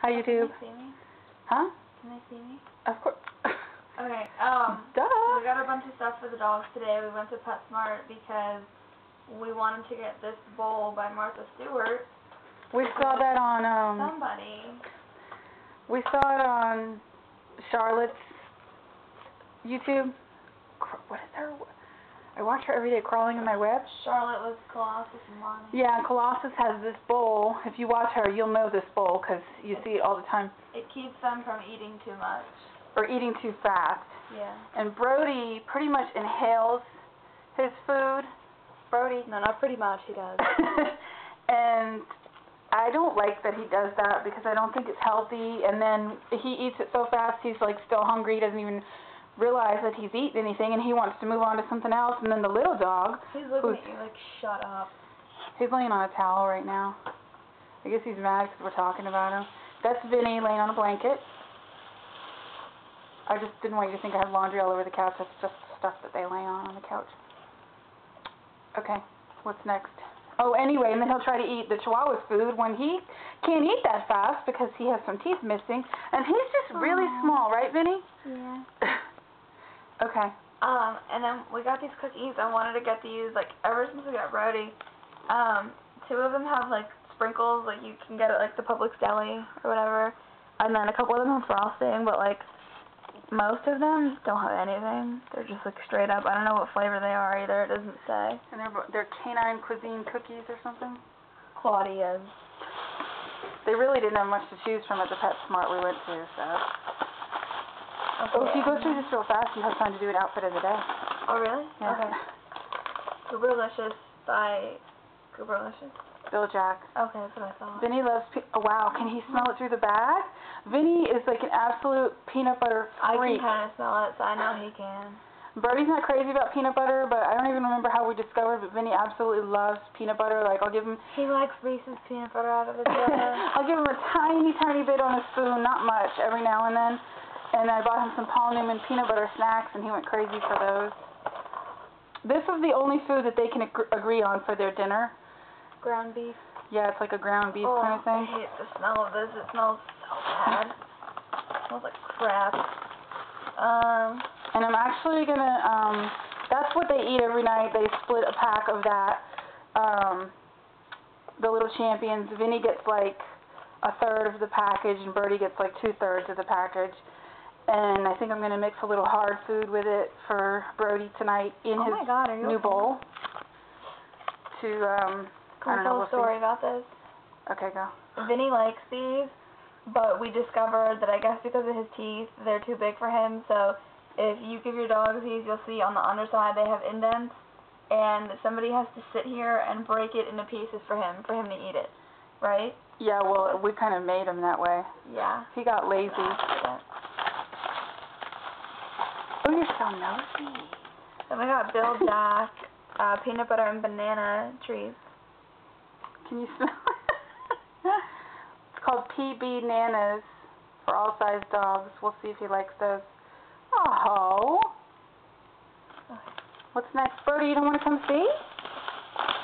Hi, YouTube. Can they see me? Huh? Can they see me? Of course. Okay, Duh. we got a bunch of stuff for the dogs today. We went to PetSmart because we wanted to get this bowl by Martha Stewart. We saw that on, Somebody. we saw it on Charlotte's YouTube. What is her? I watch her every day crawling in my web. Charlotte was Colossus and Lonnie. Yeah, Colossus has this bowl. If you watch her, you'll know this bowl because you see it all the time. It keeps them from eating too much. Or eating too fast. Yeah. And Brody pretty much inhales his food. Brody? No, not pretty much. He does. And I don't like that he does that because I don't think it's healthy. And then he eats it so fast, he's like still hungry. He doesn't even realize that he's eaten anything, and he wants to move on to something else. And then the little dog, he's looking at you like, shut up. He's laying on a towel right now. I guess he's mad because we're talking about him. That's Vinny laying on a blanket. I just didn't want you to think I had laundry all over the couch. That's just stuff that they lay on the couch. Okay, what's next? Oh, anyway, and then he'll try to eat the Chihuahua's food when he can't eat that fast because he has some teeth missing. And he's just really small, right, Vinny? Yeah. Okay. And then we got these cookies. I wanted to get these, like, ever since we got Brody. Two of them have, like, sprinkles, like, you can get it, like, the Publix Deli or whatever. And then a couple of them have frosting, but, like, most of them don't have anything. They're just, like, straight up. I don't know what flavor they are either. It doesn't say. And they're canine cuisine cookies or something? Claudia's. They really didn't have much to choose from at the PetSmart we went to, so. Oh, if you go through this real fast, you have time to do an outfit of the day. Oh, really? Yeah. Okay. Gooberlicious by Gooberlicious? Bill Jack. Okay, that's what I thought. Vinny loves oh, wow, can he smell it through the bag? Vinny is like an absolute peanut butter freak. I can kind of smell it, so I know he can. Brody's not crazy about peanut butter, but I don't even remember how we discovered, but Vinny absolutely loves peanut butter. Like, I'll give him... He likes Reese's peanut butter out of his jar. I'll give him a tiny, tiny bit on a spoon, not much, every now and then. And I bought him some Paul Newman peanut butter snacks, and he went crazy for those. This is the only food that they can agree on for their dinner. Ground beef. Yeah, it's like a ground beef kind of thing. I hate the smell of this. It smells so bad. It smells like crap. And I'm actually gonna, that's what they eat every night. They split a pack of that, the Little Champions. Vinny gets like a third of the package, and Birdie gets like 2/3 of the package. And I think I'm gonna mix a little hard food with it for Brody tonight in his new bowl. To, Can I tell a story about this? Okay, go. Vinny likes these, but we discovered that I guess because of his teeth, they're too big for him. So if you give your dog these, you'll see on the underside they have indents, and somebody has to sit here and break it into pieces for him to eat it, right? Yeah, well, we kind of made him that way. Yeah. He got lazy. Yeah. Oh, you're so nosy. Then we got Bill Jack, peanut butter and banana treats. Can you smell it? It's called PB Nanas for all size dogs. We'll see if he likes those. Oh. What's next? Brody, you don't want to come see?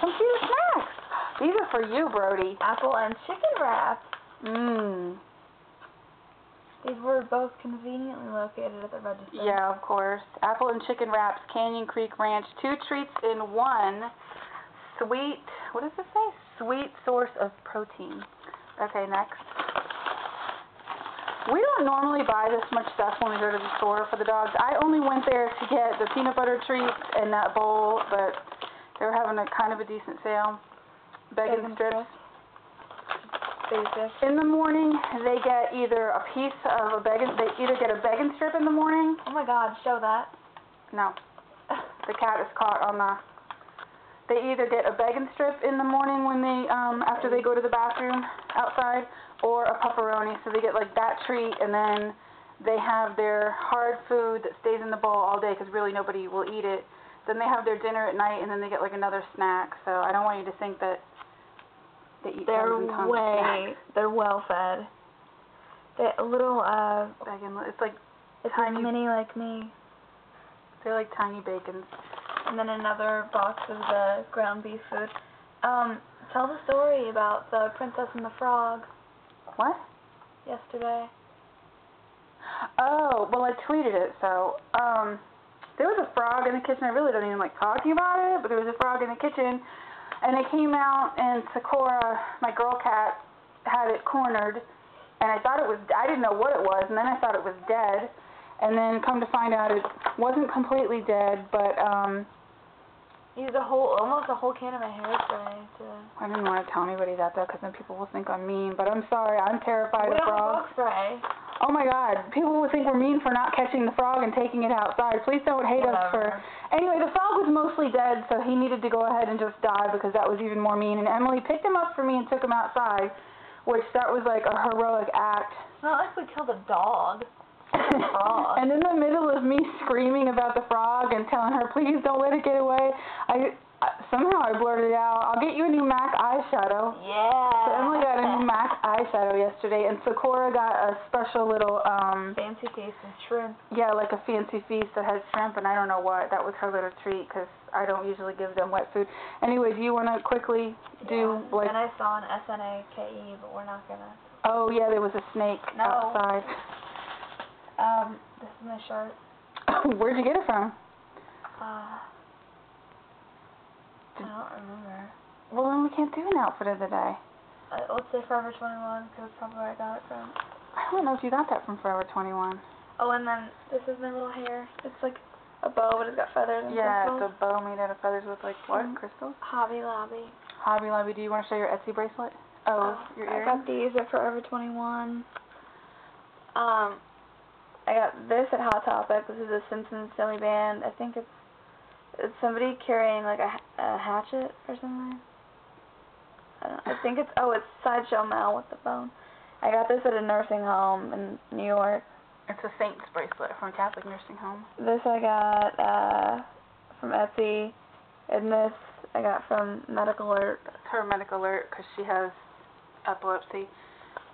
Come see the snacks. These are for you, Brody. Apple and chicken wraps. Mmm. These were both conveniently located at the register. Yeah, of course. Apple and chicken wraps, Canyon Creek Ranch. 2 treats in 1. Sweet, what does it say? Sweet source of protein. Okay, next. We don't normally buy this much stuff when we go to the store for the dogs. I only went there to get the peanut butter treats and that bowl, but they were having a kind of a decent sale. Bacon strips. Basic. In the morning, they get either a piece of a bacon, they either get a bacon strip in the morning. Oh my God, show that. No. The cat is caught on the, they either get a bacon strip in the morning when they, after they go to the bathroom outside, or a pepperoni. So they get like that treat, and then they have their hard food that stays in the bowl all day because really nobody will eat it. Then they have their dinner at night, and then they get like another snack. So I don't want you to think that they eat they're well fed. They're a little, bacon, it's like it's tiny, a mini like me. They're like tiny bacons. And then another box of the ground beef food. Tell the story about the Princess and the Frog. What? yesterday. Oh, well, I tweeted it, so, there was a frog in the kitchen. I really don't even like talking about it, but there was a frog in the kitchen, and it came out, and Sakura, my girl cat, had it cornered, and I didn't know what it was, and then I thought it was dead, and then come to find out it wasn't completely dead, but, Used almost a whole can of my hairspray to... I didn't want to tell anybody that, though, because then people will think I'm mean, but I'm sorry, I'm terrified of frogs. We don't have bug spray. Oh my God, people will think we're mean for not catching the frog and taking it outside. Please don't hate us for... Anyway, the frog was mostly dead, so he needed to go ahead and just die because that was even more mean. And Emily picked him up for me and took him outside, which that was like a heroic act. It's not like we killed a dog. Frog. And in the middle of me screaming about the frog and telling her, please don't let it get away, somehow I blurted out, I'll get you a new MAC eyeshadow. Yeah. So Emily got a new MAC eyeshadow yesterday, and Sakura got a special little, fancy feast and shrimp. Yeah, like a fancy feast that has shrimp, and I don't know what. That was her little treat, because I don't usually give them wet food. Anyway, do you want to quickly do, And I saw an SNAKE, but we're not going to. Oh, yeah, there was a snake outside. This is my shirt. Where'd you get it from? I don't remember. Well, then we can't do an outfit of the day. Let's say Forever 21, because that's probably where I got it from. I don't know if you got that from Forever 21. Oh, and then this is my little hair. It's like a bow, but it's got feathers and Yeah, crystals. it's a bow made out of feathers with, like, what? Crystals? Hobby Lobby. Hobby Lobby. Do you want to show your Etsy bracelet? Oh, your I earrings? got these at Forever 21. I got this at Hot Topic. This is a Simpsons Silly Band. I think it's somebody carrying like a hatchet or something. I don't know. I think it's Sideshow Mel with the bone. I got this at a nursing home in New York. It's a Saints bracelet from a Catholic nursing home. This I got from Etsy, and this I got from Medical Alert. It's her Medical Alert because she has epilepsy.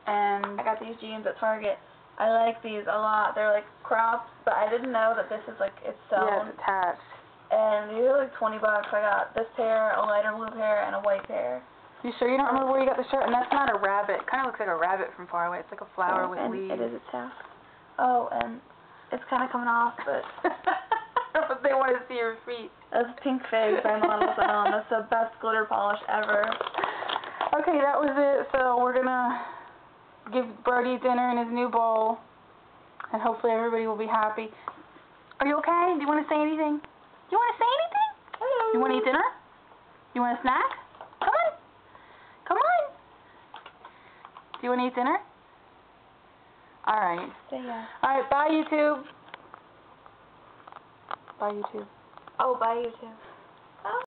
And I got these jeans at Target. I like these a lot. They're like crops, but I didn't know that this is like it's sewn. yeah, it's attached. And these are like $20. I got this pair, a lighter blue pair, and a white pair. You sure you don't remember where you got the shirt? And that's not a rabbit. It kind of looks like a rabbit from far away. It's like a flower with and leaves. it is attached. Oh, and it's kind of coming off, but but they want to see your feet. that's Pink Fig by Models on. That's the best glitter polish ever. Okay, that was it. So we're gonna give Brody dinner in his new bowl, and hopefully everybody will be happy. Are you okay? Do you want to say anything? You want to say anything? Hello. You want to eat dinner? You want a snack? Come on. Come on. Do you want to eat dinner? All right. Say yeah. All right, bye, YouTube. Bye, YouTube. Oh, bye, you too.